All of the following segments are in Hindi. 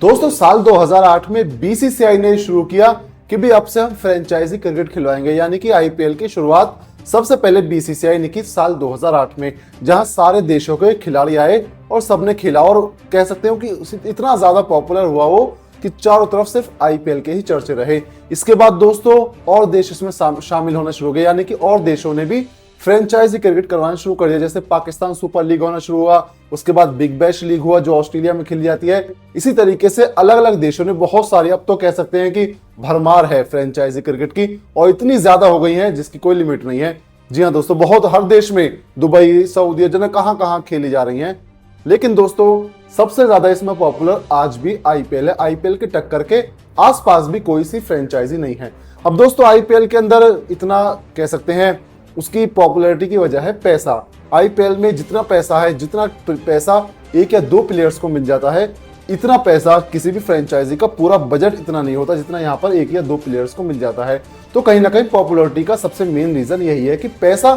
दोस्तों साल 2008 में बीसीसीआई ने शुरू किया कि भी अब से हम फ्रेंचाइजी क्रिकेट खिलवाएंगे, यानी कि आईपीएल की शुरुआत सबसे पहले बीसीसीआई ने की साल 2008 में, जहां सारे देशों के खिलाड़ी आए और सबने खेला। और कह सकते हो कि इतना ज्यादा पॉपुलर हुआ वो कि चारों तरफ सिर्फ आईपीएल के ही चर्चे रहे। इसके बाद दोस्तों और देश इसमें शामिल होना शुरू हो गए, यानी कि और देशों ने भी फ्रेंचाइजी क्रिकेट करवाना शुरू कर दिया। जैसे पाकिस्तान सुपर लीग होना शुरू हुआ, उसके बाद बिग बैश लीग हुआ जो ऑस्ट्रेलिया में खेली जाती है। इसी तरीके से अलग अलग देशों ने बहुत सारी, अब तो कह सकते हैं कि भरमार है फ्रेंचाइजी क्रिकेट की, और इतनी ज्यादा हो गई है जिसकी कोई लिमिट नहीं है। जी हाँ दोस्तों, बहुत हर देश में, दुबई, सऊदी, जने कहां खेली जा रही हैं। लेकिन दोस्तों सबसे ज्यादा इसमें पॉपुलर आज भी आईपीएल है। आईपीएल के टक्कर के आसपास भी कोई सी फ्रेंचाइजी नहीं है। अब दोस्तों आईपीएल के अंदर इतना कह सकते हैं उसकी पॉपुलैरिटी की वजह है पैसा। आईपीएल में जितना पैसा एक या दो प्लेयर्स को मिल जाता है, इतना पैसा किसी भी फ्रेंचाइजी का पूरा बजट इतना नहीं होता जितना यहाँ पर एक या दो प्लेयर्स को मिल जाता है। तो कहीं ना कहीं पॉपुलैरिटी का सबसे मेन रीजन यही है कि पैसा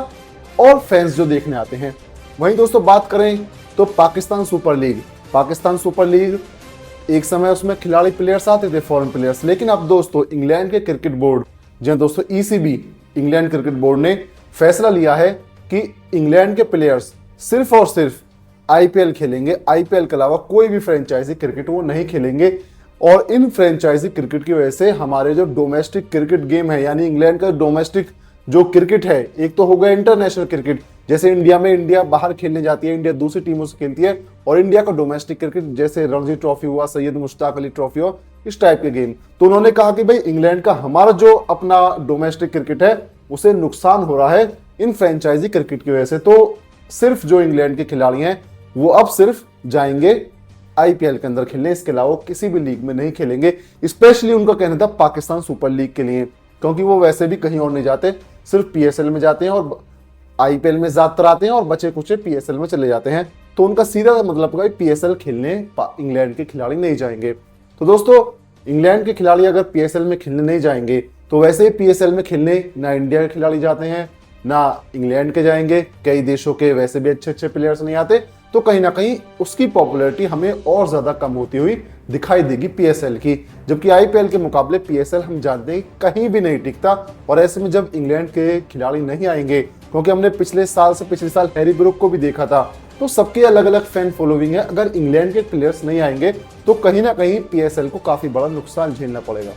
और फैंस जो देखने आते हैं। वहीं दोस्तों बात करें तो पाकिस्तान सुपर लीग एक समय उसमें खिलाड़ी प्लेयर्स आते थे, फॉरेन प्लेयर्स। लेकिन अब दोस्तों इंग्लैंड के क्रिकेट बोर्ड, जी दोस्तों ईसीबी, इंग्लैंड क्रिकेट बोर्ड ने फैसला लिया है कि इंग्लैंड के प्लेयर्स सिर्फ और सिर्फ आईपीएल खेलेंगे। आईपीएल के अलावा कोई भी फ्रेंचाइजी क्रिकेट वो नहीं खेलेंगे। और इन फ्रेंचाइजी क्रिकेट की वजह से हमारे जो डोमेस्टिक क्रिकेट गेम है, यानी इंग्लैंड का डोमेस्टिक जो क्रिकेट है, एक तो हो गया इंटरनेशनल क्रिकेट, जैसे इंडिया बाहर खेलने जाती है, इंडिया दूसरी टीमों से खेलती है, और इंडिया का डोमेस्टिक क्रिकेट जैसे रणजी ट्रॉफी हुआ, सैयद मुश्ताक अली ट्रॉफी हुआ, इस टाइप के गेम। तो उन्होंने कहा कि भाई इंग्लैंड का हमारा जो अपना डोमेस्टिक क्रिकेट है उसे नुकसान हो रहा है इन फ्रेंचाइजी क्रिकेट की वजह से। तो सिर्फ जो इंग्लैंड के खिलाड़ी हैं वो अब सिर्फ जाएंगे आईपीएल के अंदर खेलने, इसके अलावा किसी भी लीग में नहीं खेलेंगे। स्पेशली उनका कहना था पाकिस्तान सुपर लीग के लिए, क्योंकि वो वैसे भी कहीं और नहीं जाते, सिर्फ पीएसएल में जाते हैं और आईपीएल में ज्यादातर आते हैं और बचे कुछ पीएसएल में चले जाते हैं। तो उनका सीधा मतलब है पीएसएल खेलने इंग्लैंड के खिलाड़ी नहीं जाएंगे। तो दोस्तों इंग्लैंड के खिलाड़ी अगर पीएसएल में खेलने नहीं जाएंगे तो वैसे ही पीएसएल में खेलने ना इंडिया के खिलाड़ी जाते हैं ना इंग्लैंड के जाएंगे, कई देशों के वैसे भी अच्छे प्लेयर्स नहीं आते। तो कहीं ना कहीं उसकी पॉपुलैरिटी हमें और ज्यादा कम होती हुई दिखाई देगी पीएसएल की, जबकि आईपीएल के मुकाबले पीएसएल हम जानते हैं कहीं भी नहीं टिकता। और ऐसे में जब इंग्लैंड के खिलाड़ी नहीं आएंगे, क्योंकि हमने पिछले साल हैरी ब्रूक को भी देखा था, तो सबके अलग अलग फैन फॉलोइंग है। अगर इंग्लैंड के प्लेयर्स नहीं आएंगे तो कहीं ना कहीं पीएसएल को काफी बड़ा नुकसान झेलना पड़ेगा।